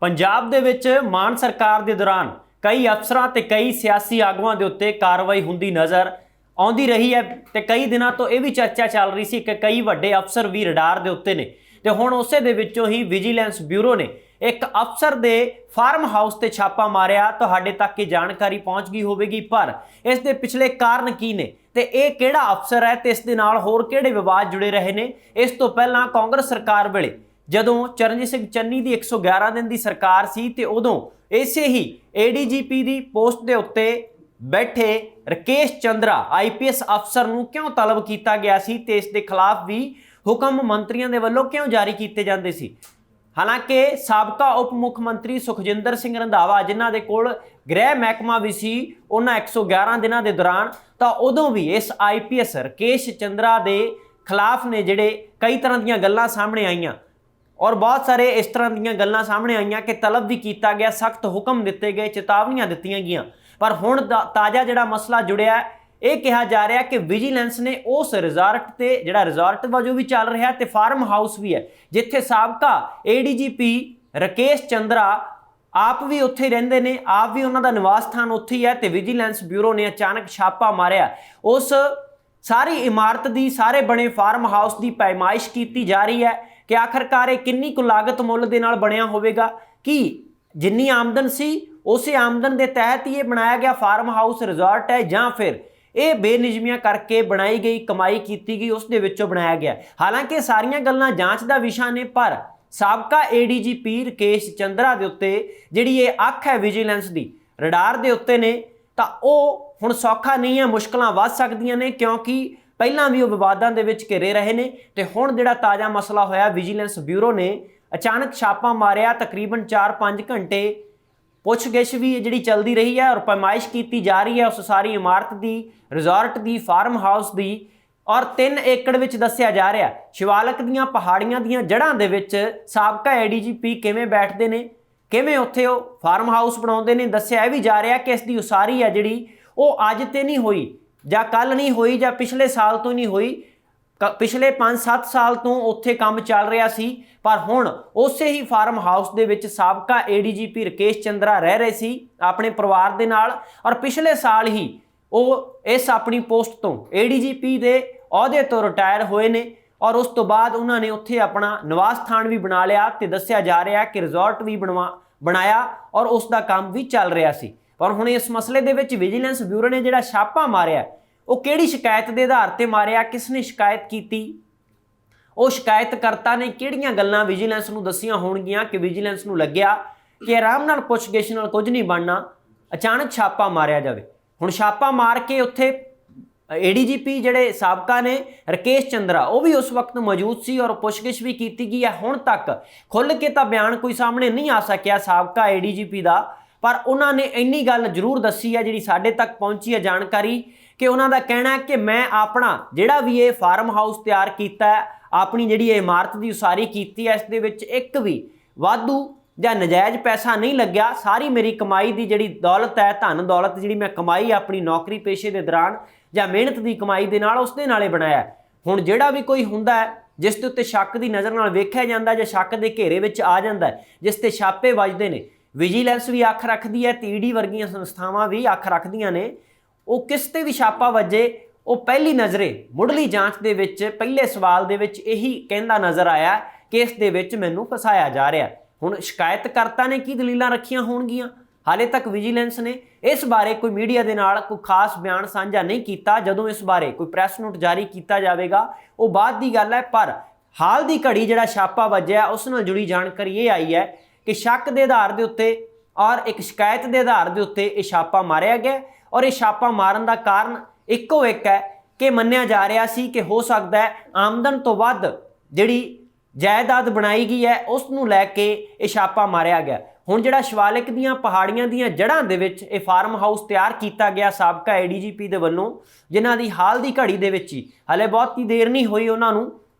पंजाब दे विच मान सरकार के दौरान कई अफसरां ते कई सियासी आगुआं दे उत्ते कार्रवाई हुंदी नज़र आउंदी रही है ते कई दिनों तो यह भी चर्चा चल रही सी कि कई वड्डे अफसर भी रडार दे उत्ते ने ते हुण उसे दे विचों ही विजिलेंस ब्यूरो ने एक अफसर दे फार्म हाउस ते छापा मारिया। तुहाडे तक ये जानकारी पहुंच गई होवेगी, पर इस दे पिछले कारण की ने ते ये किहड़ा अफसर है ते इस दे नाल होर किहड़े विवाद जुड़े रहे ने। इस तो पहलां कांग्रेस सरकार वेले जदों चरणजीत सिंह चन्नी की 111 दिन की सरकार सी ते उदों इसे ही ADGP की पोस्ट के उत्ते बैठे राकेश चंद्रा IPS अफसर नूं क्यों तलब किया गया सी ते इस दे खिलाफ भी हुक्म मंत्रियों के वल्लों क्यों जारी किए जाते सी। हालांकि साबका उप मुख्यमंत्री सुखजिंदर सिंह रंधावा जिन्हां दे कोल गृह महकमा भी सी उन्हां 111 दिनों के दौरान तो उदों भी इस IPS राकेश चंद्रा के खिलाफ ने जिहड़े कई तरह दीयां गल्लां सामने आईयां और बहुत सारे इस तरह दीयां गल्लां सामने आईयां कि तलब भी किया गया, सख्त हुक्म दिते गए, चेतावनियां दित्तियां गईयां। पर हुण ताज़ा जिहड़ा मसला जुड़िया ये कहा जा रहा कि विजिलेंस ने उस रिजॉर्ट ते जिहड़ा रिजॉर्ट वजों भी चल रहा ते फार्म हाउस भी है जिथे साबका ADGP राकेश चंद्रा आप भी उत्थे रहिंदे ने, आप भी उन्हां दा निवास स्थान उत्थे ही है ते विजिलेंस ब्यूरो ने अचानक छापा मारिया। उस सारी इमारत की सारे बने फार्म हाउस की पैमाइश की जा रही है कि आखिरकार ये किन्नी कुल लागत मुल दे नाल बनिया होवेगा, कि जिन्नी आमदन सी उसे आमदन के तहत ही ये बनाया गया फार्म हाउस रिजॉर्ट है, जां फिर ये बेनिजमियां करके बनाई गई कमाई की गई उस दे विचों बनाया गया। हालांकि सारियां गल्लां जांच का विषय ने, पर साबका ADGP राकेश चंद्रा के उत्ते जिहड़ी ये अख है विजिलेंस की रडार के उत्ते ने तां ओह हुण सौखा नहीं है, मुश्किलां वध सकदियां ने क्योंकि पहलां भी वो विवादां दे विच घिरे रहे ने। ते हुण जिहड़ा ताज़ा मसला होया विजिलेंस ब्यूरो ने अचानक छापा मारिया, तकरीबन 4-5 घंटे पुछगिछ भी जिहड़ी चलती रही है और पैमाइश की जा रही है उस सारी इमारत की, रिजॉर्ट की, फार्म हाउस की। और 3 एकड़ विच दस्सिया जा रहा शिवालक दीयां पहाड़ियां दीयां जड़ां दे विच साबका ADGP किवें बैठदे ने, किवें उत्थे वो फार्म हाउस बनाउंदे ने। दस्सिया भी जा रहा कि इसकी उसारी है जिहड़ी वो अज ते नहीं हुई जां कल नहीं हुई जां पिछले साल तो नहीं हुई, पिछले 5-7 साल तो उत्थे काम चल रहा सी। पर हुण उसे ही फार्म हाउस दे विच साबका ADGP राकेश चंद्रा रह रहे सी अपने परिवार दे नाल और पिछले साल ही वो इस अपनी पोस्ट तो ADGP दे अहुदे तो रिटायर होए ने और उस तो बाद उन्होंने उत्थे अपना निवास स्थान भी बना लिया ते दस्सिया जा रहा कि रिजॉर्ट भी बनाया और उसका काम भी चल रहा सी। पर हुण इस मसले दे विच विजिलेंस ब्यूरो ने जिहड़ा छापा मारिया वो किहड़ी शिकायत के आधार पर मारिया, किसने शिकायत की, वो शिकायतकर्ता ने किहड़ियां गल्लां विजिलेंस नूं दस्सियां होणगियां कि विजिलेंस नूं लग्गिया कि आराम नाल पुछगिछ नाल कुछ नहीं बनना, अचानक छापा मारिया जावे। हुण छापा मार के उत्थे ADGP जिहड़े साबका ने राकेश चंद्रा वो भी उस वक्त मौजूद सी और पुछगिछ भी की गई है। हुण तक खुल के तो बयान कोई सामने नहीं आ सकिया साबका ADGP का, पर उन्होंने इन्नी गल जरूर दसी है जिहड़ी साडे तक पहुंची है जानकारी कि उन्हों का कहना है कि मैं अपना जिहड़ा भी ये फार्म हाउस तैयार किया है, अपनी जिहड़ी इमारत की उसारी की है, इस दे विच एक भी वाधू जां नजायज़ पैसा नहीं लग्या। सारी मेरी कमाई की जिहड़ी दौलत है, धन दौलत जिहड़ी मैं कमाई अपनी नौकरी पेशे के दौरान जां मेहनत की कमाई दे नाल उस दे नाले बनाया। हुण जिहड़ा भी कोई हुंदा है जिस दे उत्ते शक की नज़र नाल वेख्या जांदा जां शक के घेरे विच आ जांदा है, जिस ते छापे वजदे ने, विजिलेंस भी अख रखदी है ते ED वर्गियां संस्थावां भी अख रखदियां ने, वो किस ते भी छापा वजे वो पहली नज़रे मुढ़ली जांच दे विच पहले सवाल दे विच यही कहंदा नज़र आया कि इस दे विच मैनूं फसाया जा रहा। हुण शिकायतकर्ता ने की दलीलां रखियां होणगियां, हाले तक विजिलेंस ने इस बारे कोई मीडिया दे नाल कोई खास बयान साझा नहीं किया। जदों इस बारे कोई प्रैस नोट जारी किया जाएगा वो बाद की गल है, पर हाल की घड़ी जिहड़ा छापा वजिया उस नाल जुड़ी जानकारी ये आई है कि शक के आधार के उत्ते और एक शिकायत के आधार के उत्ते ये छापा मारिया गया और ये छापा मारन का कारण इक्को एक है कि मन्निया जा रहा सी कि हो सकता है आमदन तो वध जिहड़ी जायदाद बनाई गई है उसनूं लैके ये छापा मारिया गया। हुण जिहड़ा शिवालिक दीयां पहाड़ियां दीयां जड़ां दे विच ये फार्म हाउस तैयार किया गया साबका ADGP दे वल्लों, जिन्हां दी हाल दी घड़ी दे विच ही हले बहुत ही देर नहीं हुई उन्हां नूं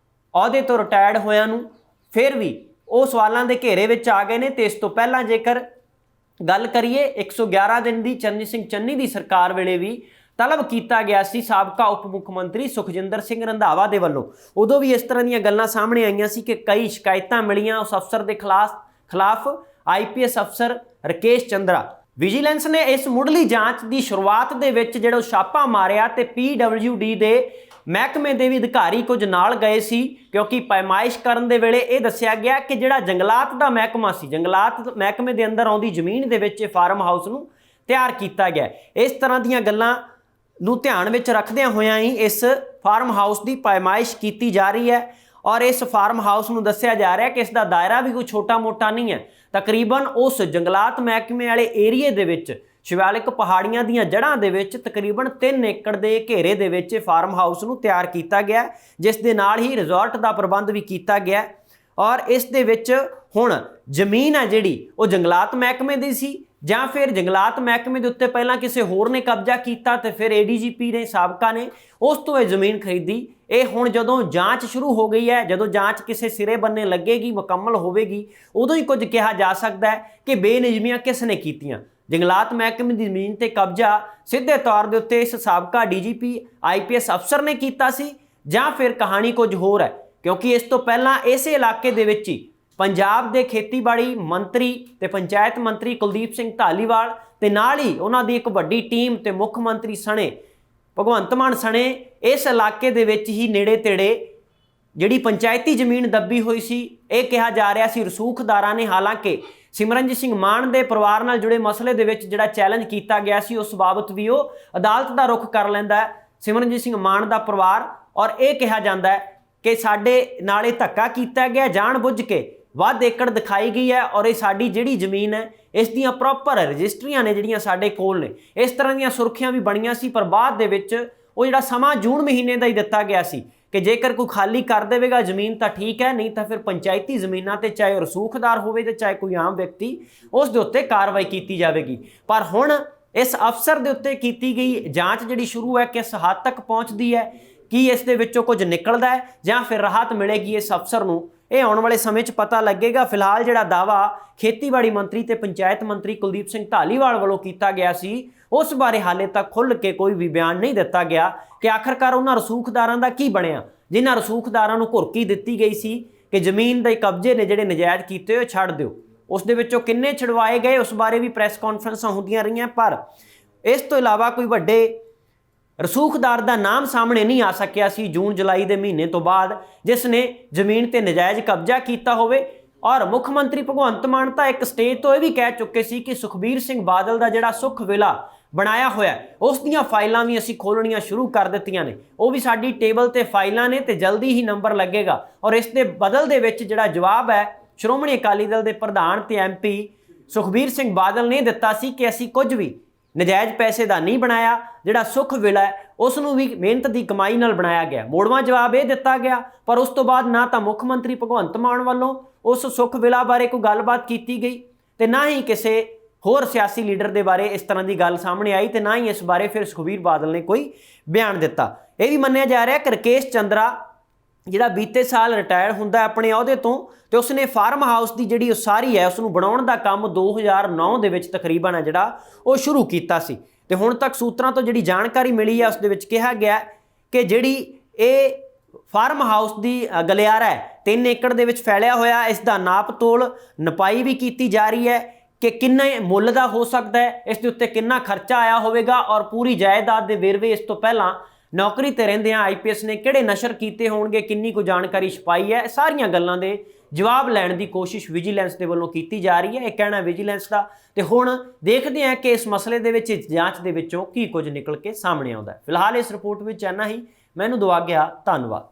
अहुदे तो रिटायर्ड होयां नूं, फिर भी वो सवालों के घेरे विच आ गए ने। ते इस तो पहलां जेकर गल करिए 111 दिन की चरणजीत सिंह चन्नी की सरकार वेले भी तलब किया गया सी साबका उप मुख्यमंत्री सुखजिंदर सिंह रंधावा के वलों। उदों भी इस तरह दी गल्लां सामने आईयां सी कि कई शिकायतां मिलियां उस अफसर के खिलाफ IPS ਅਫਸਰ ਰਕੇਸ਼ ਚੰਦਰਾ। ਵਿਜੀਲੈਂਸ ਨੇ ਇਸ ਮੁੱਢਲੀ ਜਾਂਚ ਦੀ ਸ਼ੁਰੂਆਤ ਦੇ ਵਿੱਚ ਜਿਹੜਾ ਛਾਪਾ ਮਾਰਿਆ ਤੇ PWD ਦੇ ਮਹਿਕਮੇ ਦੇ ਵੀ ਅਧਿਕਾਰੀ ਕੁਝ ਨਾਲ ਗਏ ਸੀ, ਕਿਉਂਕਿ ਪੈਮਾਇਸ਼ ਕਰਨ ਦੇ ਵੇਲੇ ਇਹ ਦੱਸਿਆ ਗਿਆ ਕਿ ਜਿਹੜਾ ਜੰਗਲਾਤ ਦਾ ਮਹਿਕਮਾ ਸੀ, ਜੰਗਲਾਤ ਮਹਿਕਮੇ ਦੇ ਅੰਦਰ ਆਉਂਦੀ ਜ਼ਮੀਨ ਦੇ ਵਿੱਚ ਫਾਰਮ ਹਾਊਸ ਨੂੰ ਤਿਆਰ ਕੀਤਾ ਗਿਆ। ਇਸ ਤਰ੍ਹਾਂ ਦੀਆਂ ਗੱਲਾਂ ਨੂੰ ਧਿਆਨ ਵਿੱਚ ਰੱਖਦਿਆਂ ਹੋਇਆਂ ਹੀ ਇਸ ਫਾਰਮ ਹਾਊਸ ਦੀ ਪੈਮਾਇਸ਼ ਕੀਤੀ ਜਾ ਰਹੀ ਹੈ ਔਰ ਇਸ ਫਾਰਮ ਹਾਊਸ ਨੂੰ ਦੱਸਿਆ ਜਾ ਰਿਹਾ ਕਿ ਇਸ ਦਾ ਦਾਇਰਾ ਵੀ ਕੋਈ ਛੋਟਾ ਮੋਟਾ ਨਹੀਂ ਹੈ। ਤਕਰੀਬਨ ਉਸ ਜੰਗਲਾਤ ਮਹਿਕਮੇ ਵਾਲੇ ਏਰੀਏ ਦੇ ਵਿੱਚ ਸ਼ਿਵਾਲਿਕ ਪਹਾੜੀਆਂ ਦੀਆਂ ਜੜ੍ਹਾਂ ਦੇ ਵਿੱਚ ਤਕਰੀਬਨ 3 ਏਕੜ ਦੇ ਘੇਰੇ ਦੇ ਵਿੱਚ ਫਾਰਮ ਹਾਊਸ ਨੂੰ ਤਿਆਰ ਕੀਤਾ ਗਿਆ, ਜਿਸ ਦੇ ਨਾਲ ਹੀ ਰਿਜ਼ੋਰਟ ਦਾ ਪ੍ਰਬੰਧ ਵੀ ਕੀਤਾ ਗਿਆ ਔਰ ਇਸ ਦੇ ਵਿੱਚ ਹੁਣ ਜ਼ਮੀਨ ਹੈ ਜਿਹੜੀ ਉਹ ਜੰਗਲਾਤ ਮਹਿਕਮੇ ਦੀ ਸੀ ਜਾਂ ਫਿਰ ਜੰਗਲਾਤ ਮਹਿਕਮੇ ਦੇ ਉੱਤੇ ਪਹਿਲਾਂ ਕਿਸੇ ਹੋਰ ਨੇ ਕਬਜ਼ਾ ਕੀਤਾ ਤੇ ਫਿਰ ADGP ਨੇ ਸਾਬਕਾ ਨੇ ਉਸ ਤੋਂ ਇਹ ਜ਼ਮੀਨ ਖਰੀਦੀ। ਇਹ ਹੁਣ ਜਦੋਂ ਜਾਂਚ ਸ਼ੁਰੂ ਹੋ ਗਈ ਹੈ, ਜਦੋਂ ਜਾਂਚ ਕਿਸੇ ਸਿਰੇ ਬੰਨੇ ਲੱਗੇਗੀ, ਮੁਕੰਮਲ ਹੋਵੇਗੀ, ਉਦੋਂ ਹੀ ਕੁਝ ਕਿਹਾ ਜਾ ਸਕਦਾ ਹੈ ਕਿ ਬੇਨਿਯਮੀਆਂ ਕਿਸ ਨੇ ਕੀਤੀਆਂ। ਜੰਗਲਾਤ ਮਹਿਕਮੇ ਦੀ ਜ਼ਮੀਨ ਤੇ ਕਬਜ਼ਾ ਸਿੱਧੇ ਤੌਰ ਦੇ ਉੱਤੇ ਇਸ ਸਾਬਕਾ DGP IPS ਅਫਸਰ ਨੇ ਕੀਤਾ ਸੀ ਜਾਂ ਫਿਰ ਕਹਾਣੀ ਕੁਝ ਹੋਰ ਹੈ, ਕਿਉਂਕਿ ਇਸ ਤੋਂ ਪਹਿਲਾਂ ਇਸੇ ਇਲਾਕੇ ਦੇ ਵਿੱਚ ਹੀ ਪੰਜਾਬ ਦੇ ਖੇਤੀਬਾੜੀ ਮੰਤਰੀ ਤੇ ਪੰਚਾਇਤ ਮੰਤਰੀ ਕੁਲਦੀਪ ਸਿੰਘ ਧਾਲੀਵਾਲ ਤੇ ਨਾਲ ਹੀ ਉਹਨਾਂ ਦੀ ਇੱਕ ਵੱਡੀ ਟੀਮ ਤੇ ਮੁੱਖ ਮੰਤਰੀ ਸਣੇ ਭਗਵੰਤ ਮਾਨ ਸਣੇ ਇਸ ਇਲਾਕੇ ਦੇ ਵਿੱਚ ਹੀ ਨੇੜੇ ਤੇੜੇ ਜਿਹੜੀ ਪੰਚਾਇਤੀ ਜ਼ਮੀਨ ਦੱਬੀ ਹੋਈ ਸੀ। ਇਹ ਕਿਹਾ ਜਾ ਰਿਹਾ ਸੀ ਰਸੂਖਦਾਰਾਂ ਨੇ, ਹਾਲਾਂਕਿ ਸਿਮਰਨਜੀਤ ਸਿੰਘ ਮਾਨ ਦੇ ਪਰਿਵਾਰ ਨਾਲ ਜੁੜੇ ਮਸਲੇ ਦੇ ਵਿੱਚ ਜਿਹੜਾ ਚੈਲੰਜ ਕੀਤਾ ਗਿਆ ਸੀ ਉਸ ਬਾਬਤ ਵੀ ਉਹ ਅਦਾਲਤ ਦਾ ਰੁਖ ਕਰ ਲੈਂਦਾ ਹੈ ਸਿਮਰਨਜੀਤ ਸਿੰਘ ਮਾਨ ਦਾ ਪਰਿਵਾਰ ਔਰ ਇਹ ਕਿਹਾ ਜਾਂਦਾ ਹੈ ਕਿ ਸਾਡੇ ਨਾਲ ਇਹ ਧੱਕਾ ਕੀਤਾ ਗਿਆ, ਜਾਣ ਬੁੱਝ ਕੇ ਵੱਧ ਏਕੜ ਦਿਖਾਈ ਗਈ ਹੈ ਔਰ ਇਹ ਸਾਡੀ ਜਿਹੜੀ ਜ਼ਮੀਨ ਹੈ ਇਸ ਦੀਆਂ ਪ੍ਰੋਪਰ ਰਜਿਸਟਰੀਆਂ ਨੇ ਜਿਹੜੀਆਂ ਸਾਡੇ ਕੋਲ ਨੇ। ਇਸ ਤਰ੍ਹਾਂ ਦੀਆਂ ਸੁਰਖੀਆਂ ਵੀ ਬਣੀਆਂ ਸੀ, ਪਰ ਬਾਅਦ ਦੇ ਵਿੱਚ ਉਹ ਜਿਹੜਾ ਸਮਾਂ ਜੂਨ ਮਹੀਨੇ ਦਾ ਹੀ ਦਿੱਤਾ ਗਿਆ ਸੀ ਕਿ ਜੇਕਰ ਕੋਈ ਖਾਲੀ ਕਰ ਦੇਵੇਗਾ ਜ਼ਮੀਨ ਤਾਂ ਠੀਕ ਹੈ, ਨਹੀਂ ਤਾਂ ਫਿਰ ਪੰਚਾਇਤੀ ਜ਼ਮੀਨਾਂ ਤੇ ਚਾਹੇ ਰਸੂਖਦਾਰ ਹੋਵੇ ਤੇ ਚਾਹੇ ਕੋਈ ਆਮ ਵਿਅਕਤੀ ਉਸ ਦੇ ਉੱਤੇ ਕਾਰਵਾਈ ਕੀਤੀ ਜਾਵੇਗੀ। ਪਰ ਹੁਣ ਇਸ ਅਫਸਰ ਦੇ ਉੱਤੇ ਕੀਤੀ ਗਈ ਜਾਂਚ ਜਿਹੜੀ ਸ਼ੁਰੂ ਹੈ ਕਿਸ ਹੱਦ ਤੱਕ ਪਹੁੰਚਦੀ ਹੈ, ਕੀ ਇਸ ਦੇ ਵਿੱਚੋਂ ਕੁਝ ਨਿਕਲਦਾ ਹੈ ਜਾਂ ਫਿਰ ਰਾਹਤ ਮਿਲੇਗੀ ਇਸ ਅਫਸਰ ਨੂੰ, ਇਹ ਆਉਣ ਵਾਲੇ ਸਮੇਂ 'ਚ ਪਤਾ ਲੱਗੇਗਾ। ਫਿਲਹਾਲ ਜਿਹੜਾ ਦਾਅਵਾ ਖੇਤੀਬਾੜੀ ਮੰਤਰੀ ਤੇ ਪੰਚਾਇਤ ਮੰਤਰੀ ਕੁਲਦੀਪ ਸਿੰਘ ਧਾਲੀਵਾਲ ਵੱਲੋਂ ਕੀਤਾ ਗਿਆ ਸੀ ਉਸ ਬਾਰੇ ਹਾਲੇ ਤੱਕ ਖੁੱਲ੍ਹ ਕੇ ਕੋਈ ਵੀ ਬਿਆਨ ਨਹੀਂ ਦਿੱਤਾ ਗਿਆ ਕਿ ਆਖਰਕਾਰ ਉਹਨਾਂ ਰਸੂਖਦਾਰਾਂ ਦਾ ਕੀ ਬਣਿਆ ਜਿਨ੍ਹਾਂ ਰਸੂਖਦਾਰਾਂ ਨੂੰ ਘੁਰਕੀ ਦਿੱਤੀ ਗਈ ਸੀ ਕਿ ਜ਼ਮੀਨ ਦੇ ਕਬਜ਼ੇ ਨੇ ਜਿਹੜੇ ਨਜਾਇਜ਼ ਕੀਤੇ ਹੋਏ ਛੱਡ ਦਿਓ। ਉਸ ਦੇ ਵਿੱਚੋਂ ਕਿੰਨੇ ਛਡਵਾਏ ਗਏ ਉਸ ਬਾਰੇ ਵੀ ਪ੍ਰੈਸ ਕਾਨਫਰੰਸਾਂ ਹੁੰਦੀਆਂ ਰਹੀਆਂ, ਪਰ ਇਸ ਤੋਂ ਇਲਾਵਾ ਕੋਈ ਵੱਡੇ ਰਸੂਖਦਾਰ ਦਾ ਨਾਮ ਸਾਹਮਣੇ ਨਹੀਂ ਆ ਸਕਿਆ ਸੀ ਜੂਨ ਜੁਲਾਈ ਦੇ ਮਹੀਨੇ ਤੋਂ ਬਾਅਦ ਜਿਸ ਨੇ ਜ਼ਮੀਨ ਤੇ ਨਜਾਇਜ਼ ਕਬਜ਼ਾ ਕੀਤਾ ਹੋਵੇ। ਔਰ ਮੁੱਖ ਮੰਤਰੀ ਭਗਵੰਤ ਮਾਨ ਤਾਂ ਇੱਕ ਸਟੇਜ ਤੋਂ ਇਹ ਵੀ ਕਹਿ ਚੁੱਕੇ ਸੀ ਕਿ ਸੁਖਬੀਰ ਸਿੰਘ ਬਾਦਲ ਦਾ ਜਿਹੜਾ ਸੁਖ ਵਿਲਾ ਬਣਾਇਆ ਹੋਇਆ ਉਸ ਦੀਆਂ ਫਾਈਲਾਂ ਵੀ ਅਸੀਂ ਖੋਲ੍ਹਣੀਆਂ ਸ਼ੁਰੂ ਕਰ ਦਿੱਤੀਆਂ ਨੇ, ਉਹ ਵੀ ਸਾਡੀ ਟੇਬਲ ਤੇ ਫਾਈਲਾਂ ਨੇ ਤੇ ਜਲਦੀ ਹੀ ਨੰਬਰ ਲੱਗੇਗਾ। ਔਰ ਇਸ ਦੇ ਬਦਲ ਦੇ ਵਿੱਚ ਜਿਹੜਾ ਜਵਾਬ ਹੈ ਸ਼੍ਰੋਮਣੀ ਅਕਾਲੀ ਦਲ ਦੇ ਪ੍ਰਧਾਨ ਤੇ MP ਸੁਖਬੀਰ ਸਿੰਘ ਬਾਦਲ ਨੇ ਦਿੱਤਾ ਸੀ ਕਿ ਅਸੀਂ ਕੁਝ ਵੀ ਨਜਾਇਜ਼ ਪੈਸੇ ਦਾ ਨਹੀਂ ਬਣਾਇਆ, ਜਿਹੜਾ ਸੁਖ ਵਿਲਾ ਉਸ ਨੂੰ ਵੀ ਮਿਹਨਤ ਦੀ ਕਮਾਈ ਨਾਲ ਬਣਾਇਆ ਗਿਆ। ਮੋੜਵਾਂ ਜਵਾਬ ਇਹ ਦਿੱਤਾ ਗਿਆ, ਪਰ ਉਸ ਤੋਂ ਬਾਅਦ ਨਾ ਤਾਂ ਮੁੱਖ ਮੰਤਰੀ ਭਗਵੰਤ ਮਾਨ ਵੱਲੋਂ ਉਸ ਸੁਖ ਵਿਲਾ ਬਾਰੇ ਕੋਈ ਗੱਲਬਾਤ ਕੀਤੀ ਗਈ ਤੇ ਨਾ ਹੀ ਕਿਸੇ ਹੋਰ ਸਿਆਸੀ ਲੀਡਰ ਦੇ ਬਾਰੇ ਇਸ ਤਰ੍ਹਾਂ ਦੀ ਗੱਲ ਸਾਹਮਣੇ ਆਈ ਤੇ ਨਾ ਹੀ ਇਸ ਬਾਰੇ ਫਿਰ ਸੁਖਬੀਰ ਬਾਦਲ ਨੇ ਕੋਈ ਬਿਆਨ ਦਿੱਤਾ। ਇਹ ਵੀ ਮੰਨਿਆ ਜਾ ਰਿਹਾ ਕਿ ਰਕੇਸ਼ ਚੰਦਰਾ ਜਿਹੜਾ ਬੀਤੇ ਸਾਲ ਰਿਟਾਇਰ ਹੁੰਦਾ ਆਪਣੇ ਅਹੁਦੇ ਤੋਂ ਤੇ ਉਸਨੇ ਫਾਰਮ ਹਾਊਸ ਦੀ ਜਿਹੜੀ ਉਸਾਰੀ ਹੈ ਉਸ ਨੂੰ ਬਣਾਉਣ ਦਾ ਕੰਮ 2009 ਦੇ ਵਿੱਚ ਤਕਰੀਬਨ ਹੈ ਜਿਹੜਾ ਉਹ ਸ਼ੁਰੂ ਕੀਤਾ ਸੀ ਤੇ ਹੁਣ ਤੱਕ ਸੂਤਰਾਂ ਤੋਂ ਜਿਹੜੀ ਜਾਣਕਾਰੀ ਮਿਲੀ ਹੈ ਉਸ ਦੇ ਵਿੱਚ ਕਿਹਾ ਗਿਆ ਕਿ ਜਿਹੜੀ ਇਹ ਫਾਰਮ ਹਾਊਸ ਦੀ ਗਲਿਆਰਾ ਹੈ 3 ਏਕੜ ਦੇ ਵਿੱਚ ਫੈਲਿਆ ਹੋਇਆ, ਇਸ ਦਾ ਨਾਪ ਤੋਲ ਨਪਾਈ ਵੀ ਕੀਤੀ ਜਾ ਰਹੀ ਹੈ ਕਿ ਕਿੰਨੇ ਮੁੱਲ ਦਾ ਹੋ ਸਕਦਾ ਹੈ, ਇਸ ਦੇ ਉੱਤੇ ਕਿੰਨਾ ਖਰਚਾ ਆਇਆ ਹੋਵੇਗਾ ਔਰ ਪੂਰੀ ਜਾਇਦਾਦ ਦੇ ਵੇਰਵੇ ਇਸ ਤੋਂ ਪਹਿਲਾਂ ਨੌਕਰੀ ਤੇ ਰਹਿੰਦਿਆਂ IPS ਨੇ ਕਿਹੜੇ ਨਸ਼ਰ ਕੀਤੇ ਹੋਣਗੇ, ਕਿੰਨੀ ਕੁ ਜਾਣਕਾਰੀ ਛਪਾਈ ਹੈ, ਸਾਰੀਆਂ ਗੱਲਾਂ ਦੇ ਜਵਾਬ ਲੈਣ ਦੀ ਕੋਸ਼ਿਸ਼ ਵਿਜੀਲੈਂਸ ਦੇ ਵੱਲੋਂ ਕੀਤੀ ਜਾ ਰਹੀ ਹੈ। ਇਹ ਕਹਿਣਾ ਵਿਜੀਲੈਂਸ ਦਾ ਤੇ ਹੁਣ ਦੇਖਦੇ ਹਾਂ ਕਿ ਇਸ ਮਸਲੇ ਦੇ ਵਿੱਚ ਜਾਂਚ ਦੇ ਵਿੱਚੋਂ ਕੀ ਕੁਝ ਨਿਕਲ ਕੇ ਸਾਹਮਣੇ ਆਉਂਦਾ ਹੈ। ਫਿਲਹਾਲ ਇਸ ਰਿਪੋਰਟ ਵਿੱਚ ਇੰਨਾ ਹੀ। ਮੈਨੂੰ ਦੁਆ ਗਿਆ, ਧੰਨਵਾਦ।